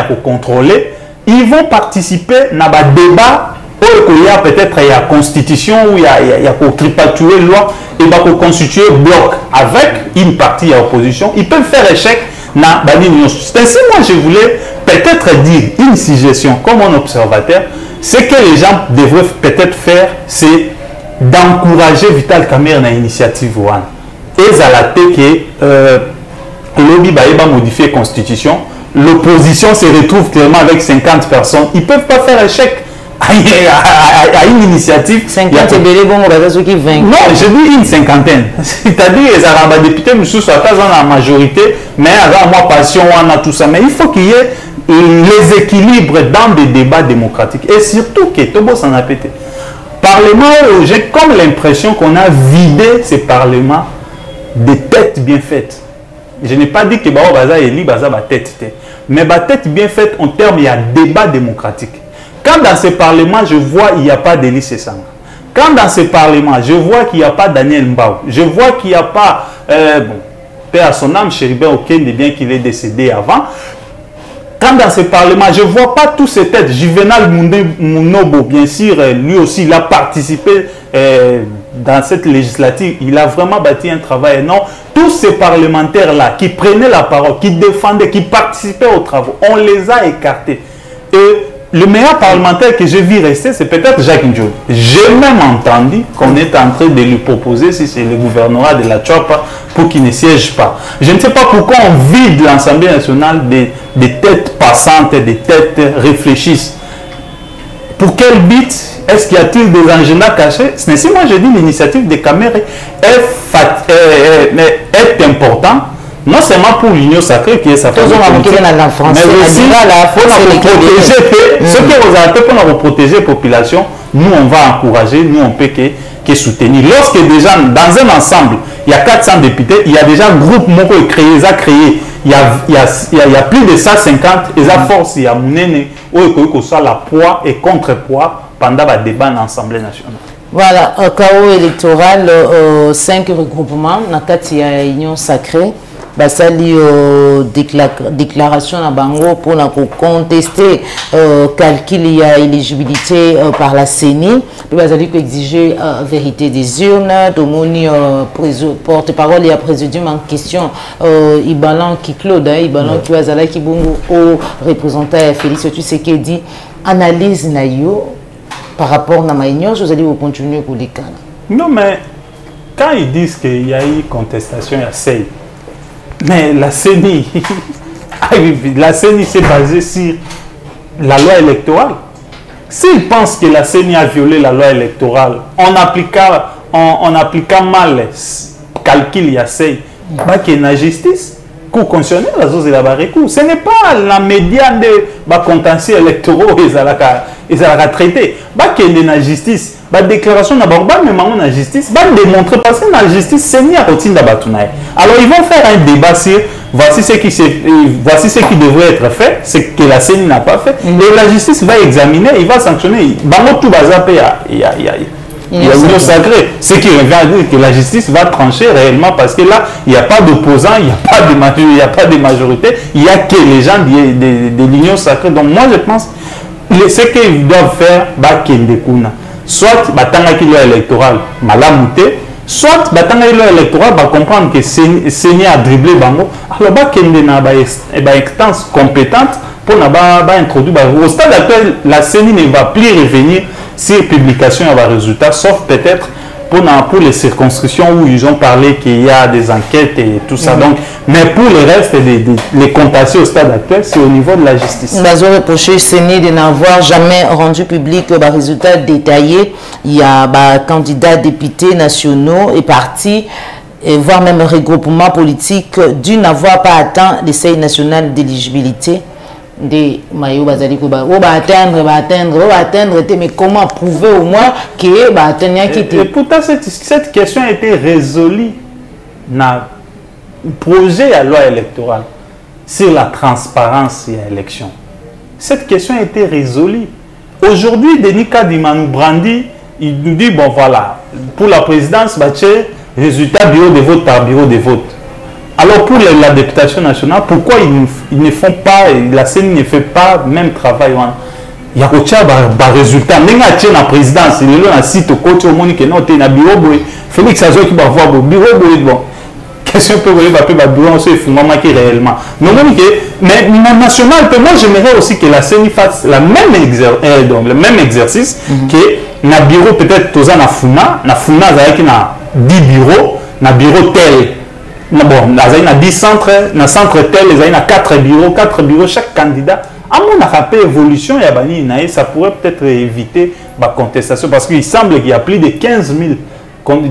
pour contrôler, ils vont participer dans le débat où il y a peut-être la constitution, où il y a pour tripatuer la loi, et pour constituer bloc avec une partie de l'opposition. Ils peuvent faire échec dans l'union. C'est ainsi, moi, je voulais peut-être dire une suggestion comme un observateur. Ce que les gens devraient peut-être faire, c'est d'encourager Vital Cameroun dans l'initiative One. Et ça l'a été que lobby va modifier la constitution. L'opposition se retrouve clairement avec 50 personnes. Ils ne peuvent pas faire échec à une initiative. 50 et belé bon, on ceux qui vainquent. Non, je dis une cinquantaine. C'est-à-dire les Arabes députés, nous sommes dans la majorité, mais avec moi passion, on a tout ça. Mais il faut qu'il y ait les équilibres dans des débats démocratiques. Et surtout que Tobo s'en a pété. Parlement, j'ai comme l'impression qu'on a vidé ces parlements de têtes bien faites. Je n'ai pas dit que Baza est libre, Baza tête, mais tête bien faite en termes, il y a débat démocratique. Quand dans ces parlements, je vois qu'il n'y a pas d'Élie Sessanga. Quand dans ces parlements, je vois qu'il n'y a pas Daniel Mbao. Je vois qu'il n'y a pas, père à son âme, Chéribin Okende, bien qu'il est décédé avant. Quand dans ces parlements, je ne vois pas tous ces têtes. Juvenal Mounobo, bien sûr, lui aussi, il a participé dans cette législature. Il a vraiment bâti un travail énorme. Tous ces parlementaires-là qui prenaient la parole, qui défendaient, qui participaient aux travaux, on les a écartés. Et le meilleur parlementaire que j'ai vu rester, c'est peut-être Jacques Ndjoul. J'ai même entendu qu'on est en train de lui proposer, si c'est le gouvernorat de la Tchouapa, pour qu'il ne siège pas. Je ne sais pas pourquoi on vide l'Assemblée nationale des têtes passantes, des têtes réfléchisses. Pour quel but? Est-ce qu'il y a-t-il des agendas cachés? Si moi je dis l'initiative de Cameroun est important, non seulement pour l'Union sacrée qui est sa famille politique, mais aussi pour protéger ceux qui vous appellent pour nous protéger la population. Nous on va encourager, nous on peut que soutenir. Lorsque déjà dans un ensemble il y a 400 députés, il y a déjà un groupe créé, il y a plus de 150 et ça force il y a monnaie où il soit la poids et contrepoids pendant le débat dans l'Assemblée nationale. Voilà, au chaos électoral, 5 regroupements dans 4 unions sacrées. basali déclaration na bango pour contester calcul ya éligibilité par la CENI puis basali ko exiger vérité des urnes tomoni porte-parole ya présidium en question Ibalan qui Claude Ibalan qui bazala ki bongo au représentant Félix Tshisekedi analyse na yo par rapport à ma union, vous allez vous continuer pour les cas. Non, mais quand ils disent qu'il y a eu contestation à CEI, mais la CENI, la CENI s'est basée sur la loi électorale. S'ils pensent que la CENI a violé la loi électorale en appliquant mal les calculs à CEI, qu'il y a une justice. Ce n'est pas la médiane de contentieux électoraux ils ont traité. Il y a la justice, la déclaration de la justice, démontrer parce que la justice c'est ni à routine d'Abatounaï. Alors ils vont faire un débat sur voici ce qui devrait être fait, ce que la CENI n'a pas fait, et la justice va examiner, il va sanctionner. Il y a une sacrée. Ce qui revient à dire que la justice va trancher réellement parce que là, il n'y a pas d'opposants, il n'y a pas de majorité, il n'y a que les gens de l'union sacrée. Donc moi je pense ce qu'ils doivent faire, soit batanga loi électorale malamouté, soit batanga loi électorale comprendre que Seigneur a dribblé bango, alors instance compétente pour introduire au stade actuel la CENI ne va plus revenir sur publication et résultats, sauf peut-être pour les circonscriptions où ils ont parlé qu'il y a des enquêtes et tout ça. Donc, mais pour le reste, les contentieux au stade actuel, c'est au niveau de la justice. Ils ont reproché CENI de n'avoir jamais rendu public les résultats détaillés. Il y a candidats députés nationaux et partis, voire même regroupements politiques, dû n'avoir pas atteint les seuils national d'éligibilité. De maillot bazali ko ba atteindre mais comment prouver au moins que ba atteindre qui et pourtant cette question a été résolue dans le projet à loi électorale sur la transparence et l'élection. Cette question a été résolue. Aujourd'hui, Denis Kadimanou Brandi, il nous dit bon voilà, pour la présidence, résultat bureau de vote par bureau de vote. Alors pour la députation nationale, pourquoi ils ne font pas, la CENI ne fait pas le même travail? Il y a un résultat. Il y a la présidence, il y a un site au côté au monde qui est un bureau. Félix Azo qui va voir le bureau. Bon, question peut vous le bureau, c'est réellement. Mais national, moi j'aimerais aussi que la CENI fasse le même exercice que le bureau peut-être tous en Funa, avec 10 bureaux, le bureau tel. Bon, il y a 10 centres, dans le centre tel, il y a 4 bureaux, chaque candidat. À mon avis, évolution, ça pourrait peut-être éviter la contestation parce qu'il semble qu'il y a plus de 15 000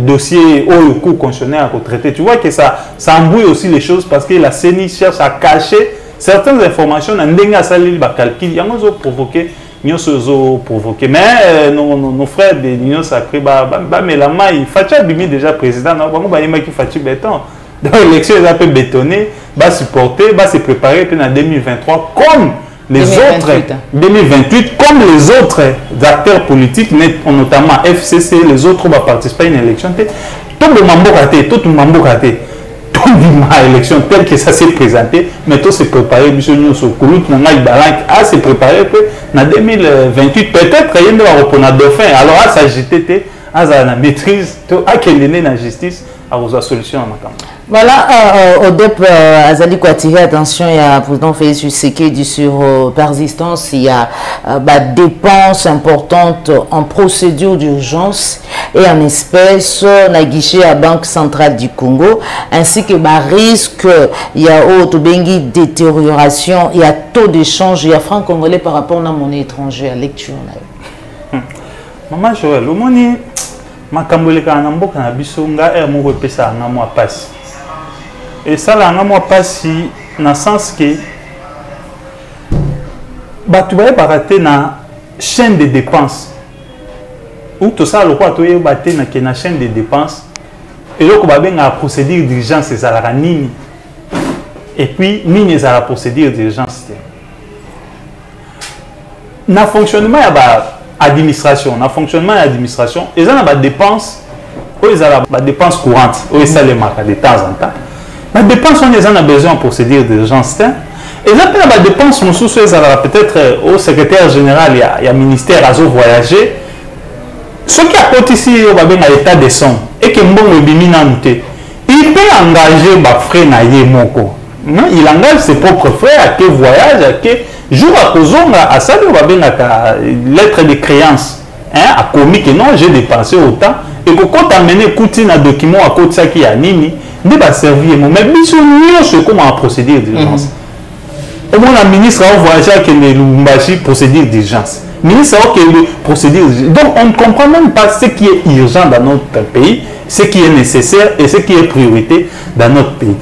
dossiers au cours constitutionnel à retraiter. Tu vois que ça embrouille aussi les choses parce que la CENI cherche à cacher certaines informations dans le calcul. Il y a provoqué. Mais nos frères de l'Union sacrée, mais la main, il faut déjà président, il faut béton. Donc l'élection est un peu bétonnée, va supporter, va se préparer en 2023 comme les 2028, autres 2028 comme les autres acteurs politiques, notamment FCC, les autres vont participer à une élection. Tout le monde raté. Élection telle que ça s'est présenté, mais tout s'est préparé, monsieur nous sur Koulout, à se préparer en 2028, peut-être il y a un dauphin, alors à s'agiter, à la maîtrise, à quelle est la justice, à la solution. Voilà, ODEP Azali ko attirer attention, il y a président Félix Tshisekedi sur persistance, il y a dépenses importantes en procédure d'urgence et en espèces na guichet à Banque centrale du Congo, ainsi que risque, il y a autobengi détérioration, il y a taux d'échange, il y a franc congolais par rapport à la monnaie étrangère, lecture. Maman Joël, au moni makamboleka na mboka na biso nga mo repesa na moi passe. Et ça là moi passe dans le sens que tu vas rater na chaîne de dépenses. Ou tout ça le quoi tu es batté na chaîne de dépenses et là ko ba benga procédure d'urgence c'est la nini. Et puis nini ça la procédure d'urgence. Na fonctionnement ya administration, na fonctionnement de l'administration, ils ont des dépenses, ils ont des dépenses courantes, ils ont les marques de temps en temps. La dépense, on a besoin pour se dire d'urgence. Et là, la dépense, peut-être au secrétaire général, il y a ministère à voyager. Ce qui a côté ici, il y a l'état de son et que il peut engager les frères naïe moko. Il engage ses propres frères à que voyage, à que jour à kozonga, à ça, il va bien lettre de créance. À commis que non, j'ai dépensé autant. Et que quand tu amènes Koutine un document à côté de ça qui a nini, il va servir. Mais bisous, c'est comment procéder d'urgence. Au moins, la ministre a voyagé avec le Lumbashi procédure d'urgence. Ministre a le procédure d'urgence. Donc, on ne comprend même pas ce qui est urgent dans notre pays, ce qui est nécessaire et ce qui est priorité dans notre pays.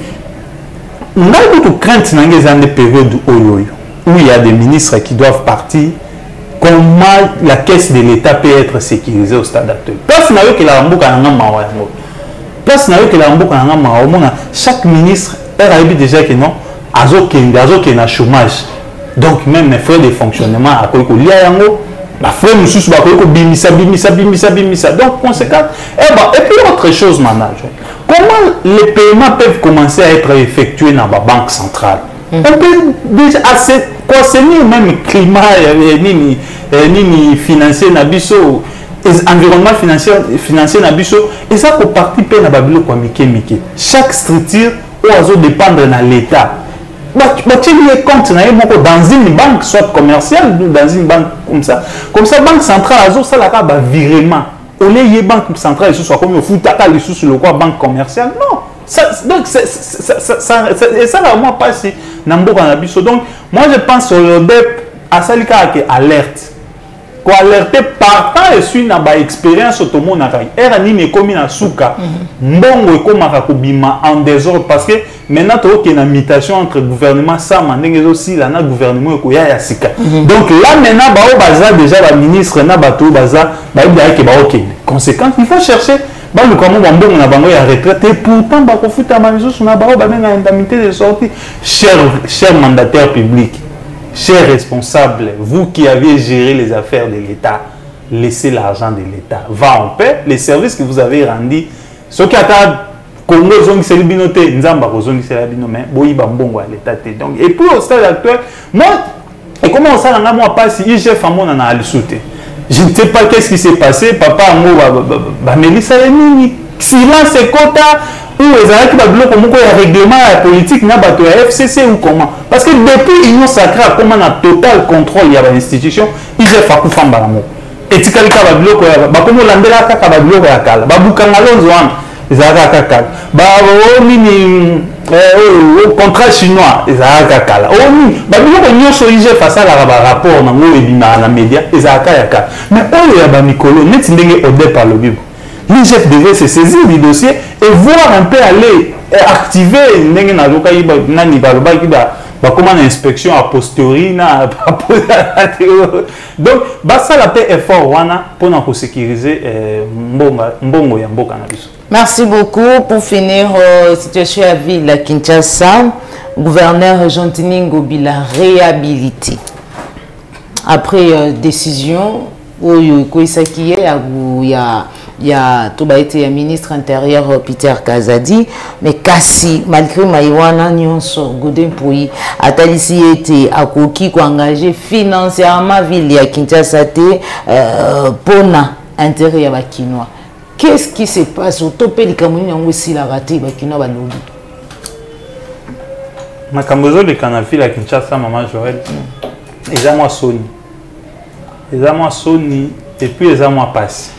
On a beaucoup de craintes dans les périodes où il y a des ministres qui doivent partir. Comment la caisse de l'État peut être sécurisée au stade actuel. Place n'a eu que la Rambouk a un place n'a eu que la Rambouk a un chaque ministre a déjà que non, azoke na chômage. Donc même les frais de fonctionnement à quoi il y a la frais nous sous bimisa. Donc conséquent et puis autre chose manager. Comment les paiements peuvent commencer à être effectués dans la banque centrale? On peut déjà assez concerner même climat ni financier nabiso environnement financier nabiso et ça pour partie peine à babilo quoi mike chaque structure doit dépendre de l'état. Tu les comptes dans une banque soit commerciale ou dans une banque comme ça banque centrale ça la ba virement au lieu banque centrale soit comme au foot les sous le quoi banque commerciale non. Donc, ça va moi passer dans le Nabiso. Donc, moi je pense sur le DEP à Salika qui alerte. Quoi alerter partant et suite dans l'expérience au monde à Era ni comme na souka. Mbongo comme akobima en désordre parce que maintenant tu as une mutation entre gouvernement ça mandenge aussi là na gouvernement ko ya sika. Donc là maintenant baza déjà la ministre na bato baza ba il que ba OK. Conséquence, il faut chercher le comment on a bango ya retraite et pourtant ba ko futa maison sur na ba na indemnité de sortie. Cher mandataire public, chers responsables, vous qui avez géré les affaires de l'État, laissez l'argent de l'État. Va en paix, les services que vous avez rendus, ceux qui attendent Congo zongi selibinoté, nzamba zongi selibino mais boyi bambongo à l'État. Donc et puis au stade actuel, moi et comment ça n'a moi pas si IGF amon na alisouté. Je ne sais pas qu'est-ce qui s'est passé, papa a Mélissa Nini, silence et quota, ou les arrêts qui bloquent comme un règlement politique, n'a pas de FCC ou comment. Parce que depuis l'Union sacrée, comment on a total contrôle, il y a l'institution, il y a Fakou Fambaramo. Et si quelqu'un va bloquer, comme on l'a dit, il va bloquer à Kala, Baboukangalon Zouan, les arrêts à Kala, contrat chinois, les arrêts à Kala. Oh, oui, Baboukangalon Zouan, face à la rapport, dans les médias, les arrêts à Kala. Mais oh, il y a Bamikolo, net au départ le Bible. L'IGF devait se saisir du dossier et voir un peu aller activer comment l'inspection a posteriori. Donc, ça la paix est fort pour sécuriser Mbongo ya Mboka na biso. Merci beaucoup. Pour finir, situation à la ville de Kinshasa, gouverneur Jean-Tini Ngobila réhabilité. Après décision, il y a tout été ministre intérieur Peter Kazadi, mais Kassi, malgré Maïwana Nyonso, Godin Pouyi, Atalisi était à Koki qui engagé financièrement ville de Kinshasa pour l'intérêt à Kinois. Qu'est-ce qui se passe au top de Cameroun aussi la raté Kinois Balobi? Ma Cambozo de Canafi la Kinshasa, maman Joël, ils ont moi Sony. Ils ont moi Sony et puis ils ont moi Passi.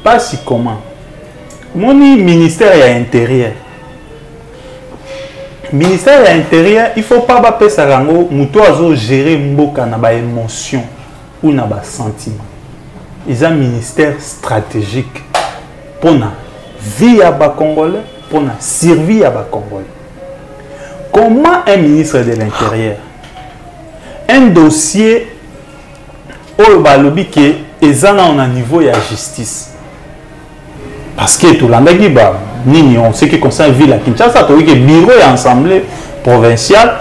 Pas si comment. Mon ministère est intérieur. Ministère est intérieur, il ne faut pas bapper ça rango, muto gérer mboka na ba émotion ou na ba sentiment. Ils ont un ministère stratégique pour la vie à ba Congolais, pour la survie à ba Congolais. Comment un ministre de l'Intérieur, un dossier au balobi qui est à niveau de la justice? Parce que tout le monde, on sait que concerne ville à Kinshasa, tout le bureau et assemblée provinciale,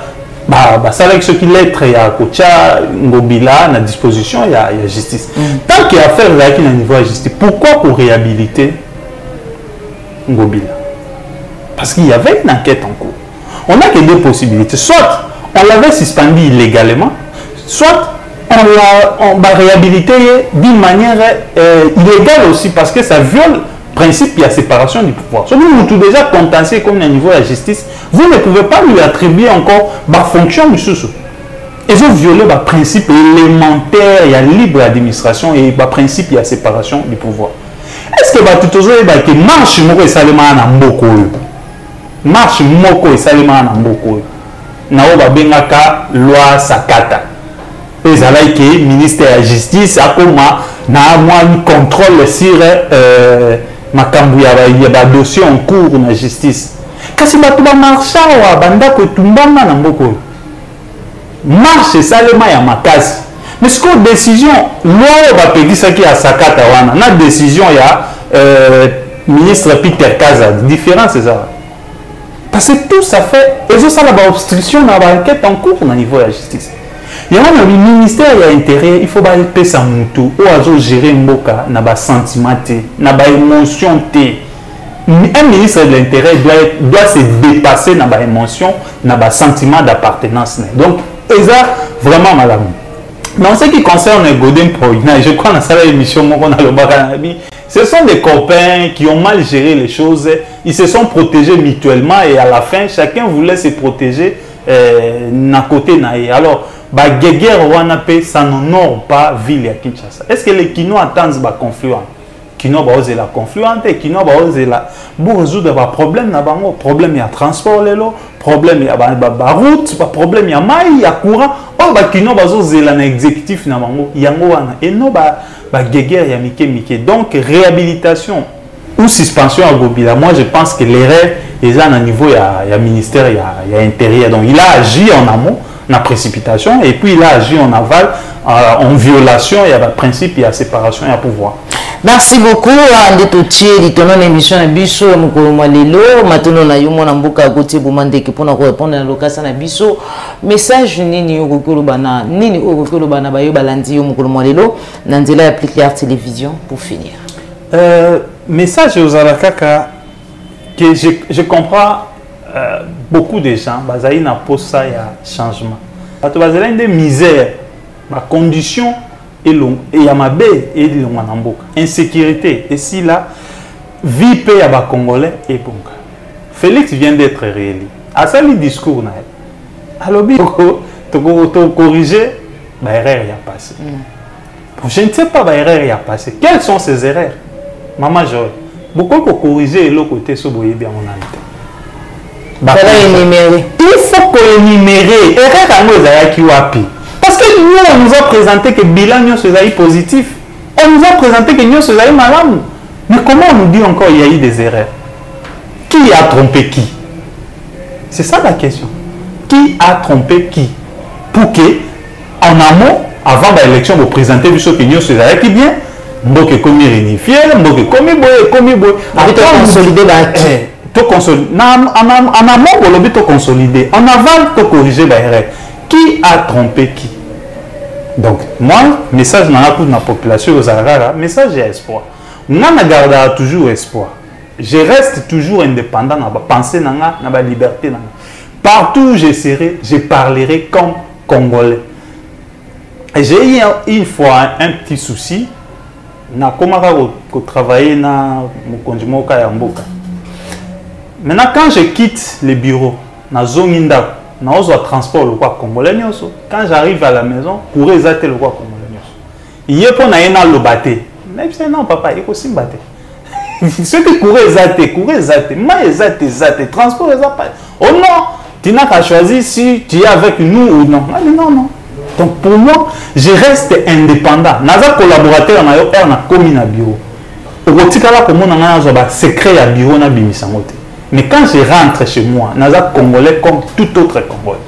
ça avec ce qui lettre il y a Kocha Ngobila à disposition il y a justice. Tant qu'il y a affaire à niveau de justice, pourquoi pour réhabiliter Ngobila? Parce qu'il y avait une enquête en cours. On n'a que deux possibilités. Soit on l'avait suspendu illégalement, soit on va réhabiliter d'une manière illégale aussi, parce que ça viole le principe de la séparation du pouvoir. Si vous tout déjà contentieux comme au niveau de la justice, vous ne pouvez pas lui attribuer encore ma fonction de sous. Ils ont violé le principe élémentaire, il y a libre administration et le principe de la séparation du pouvoir. Est-ce que tout le monde que marche moko esalema na mboko marche moko esalema na mboko na oba bengaka loi sakata ezalaki que ministère de la justice akoma na moins contrôle sur makambu ya ba dossier en cours na justice kasi bato ba marcha wa banda ko tumbanga na mboko marche esalema ya makasi. Mais ce que décision, loi va payer ça qui a sakata wana, na décision il y a ministre Peter Kaza, différent c'est ça. Parce que tout ça fait, et ça la obstruction dans l'enquête en cours au niveau de la justice. Il y a un ministère de l'intérieur, il faut pas payer ça moutou, ou à gérer mboka, na ba sentiment na ba émotion té. Un ministre de l'intérieur doit se dépasser na ba émotion, na ba sentiment d'appartenance. Donc, c'est ça vraiment malade. Mais en ce qui concerne Godin Proina, je crois dans cette émission, ce sont des copains qui ont mal géré les choses. Ils se sont protégés mutuellement et à la fin, chacun voulait se protéger d'un côté. Alors, Guéguerre Wanape, ça n'honore pas ville à Kinshasa. Est-ce que les Kino attendent le conflit? Kino va oser la confluente et Kino va oser la pour résoudre des problèmes na bango, problème ya transport lelo, problème ya ba route, problème ya mai ya courant. Oh ba Kino va oser la exécutif na bango yango wana et no ba guéguerre ya mike. Donc réhabilitation ou suspension à Gobila. Moi je pense que l'erreur est à un niveau ya ministère ya intérieur. Donc il a agi en amont na précipitation et puis il a agi en aval en violation il y a le principe il y a séparation et pouvoir. Merci beaucoup ande totie litono na émission na biso ya mokolo mwa lelo matono na yo mona mboka Gauthier Bomandeke pona ko répondre na lokasa na biso message nini yo kokolo bana nini o kokolo bana ba yo balandi yo mokolo mwa lelo na nzela ya Plus Clair Télévision pour finir. Message aux alakaka que je comprends beaucoup de gens bazali na posa ya changement. Bato bazali de misère, ma condition et il y a ma baie et il y a insécurité. Et si là, vie paye à bas Congolais et bon. Félix vient d'être réélu. À ça, le discours, alors, tu corriger, l'erreur y a passé. Je ne sais pas, l'erreur y a passé. Quelles sont ces erreurs? Maman, j'aurais beaucoup pour corriger l'autre côté, ce boyer bien mon âme. Il faut qu'on énumérer. Erreur qui a pu. Parce que nous, on nous a présenté que le bilan est positif. On nous a présenté que nous sommes malades. Mais comment on nous dit encore qu'il y a eu des erreurs? Qui a trompé qui? C'est ça la question. Qui a trompé qui? Pour que, en amont, avant l'élection, vous présentez que nous sommes qui bien, nous sommes commis réunifiés, nous sommes commis boy. Après, consolider la consolider. En amont, vous l'avez consolider. En aval, vous corriger l'erreur. Qui a trompé qui? Donc, moi, message dans la population aux Arara, message et espoir. Moi, je garde toujours espoir. Je reste toujours indépendant dans ma pensée, dans ma liberté. Partout où je serai, je parlerai comme Congolais. J'ai eu une fois un petit souci. Je travaillé dans mon conjoint Yamboka. Maintenant, quand je quitte le bureau, dans Zonginda, dans le transport le quoi congolais, quand j'arrive à la maison, courir zate le quoi congolais. Il y a pour naïna le batté. Mais non papa, il faut aussi battre. Ceux qui courent zate, mais zate, transport zate. Oh non, tu n'as qu'à choisir si tu es avec nous ou non. Non. Donc pour moi, je reste indépendant. Naza collaborateur na yo na komi na bureau. Au tikala ko mona na zo ba secret ya bureau na bimisangote. Mais quand je rentre chez moi, je suis congolais comme tout autre Congolais.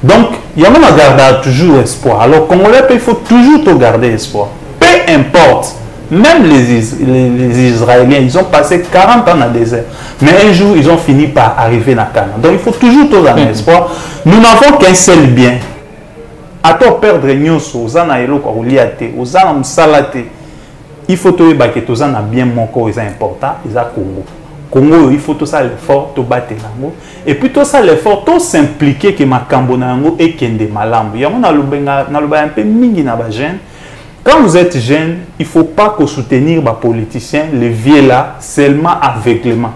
Donc, il y a même à garder toujours espoir. Alors, Congolais, il faut toujours te garder espoir. Peu importe. Même les Israéliens, ils ont passé 40 ans dans le désert. Mais un jour, ils ont fini par arriver dans Canaan. Donc, il faut toujours te garder espoir. Nous n'avons qu'un seul bien. À toi perdre nyonso, ozana eloko oliate, ozana musalate. Il faut te dire que ozana bien mon corps, c'est important, c'est Congo. Congo, il faut tout ça l'effort, tout battre l'ango. Et puis tout ça l'effort, tout s'impliquer que ma cambonango et kende malambo. Il y a un peu mingi na ba jeune. Quand vous êtes jeune, il ne faut pas que soutenir les politiciens, les vieux là, seulement aveuglement.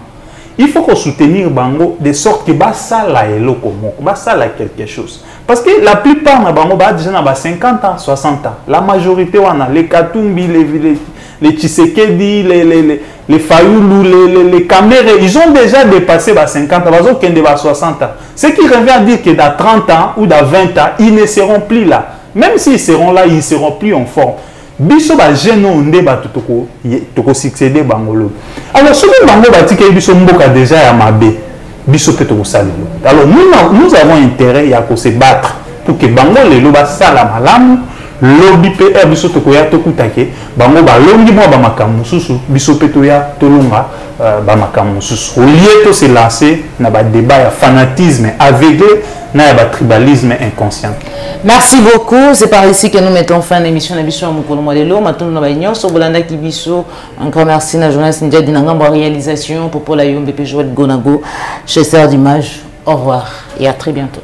Il faut qu'on soutenir bango de sorte que ça la quelque chose. Parce que la plupart na bango ba déjà na 50 ans, 60 ans. La majorité wana les Katumbi, les Tshisekedi, les Fayoulou, les Kamere, ils ont déjà dépassé 50 ans, ils ont 60 ans. Ce qui revient à dire que dans 30 ans ou dans 20 ans, ils ne seront plus là. Même s'ils seront là, ils ne seront plus en forme. Biso ba jeune onde ba toko succéder bangolo. Alors ce que bango ba tike biso mboka déjà ya mabe. Biso peut toko salelo. Alors nous avons intérêt à se battre pour que bango lelo ba sala malamu lobby pe biso toko ya tokutake bango ba longi mo ba makamu susu biso pe to ya tolunga ba makamu susu. Au lieu de se lancer na ba débat ya fanatisme aveuglé na ba tribalisme inconscient. Merci beaucoup. C'est par ici que nous mettons fin à l'émission de l'émission Mukolo Modelo. Maintenant, nous avons sur Bolanda Kibiso. Encore merci à la journaliste Nidia Dinangamba réalisation pour la Yombe Joël Gonago, chasseur d'images. Au revoir et à très bientôt.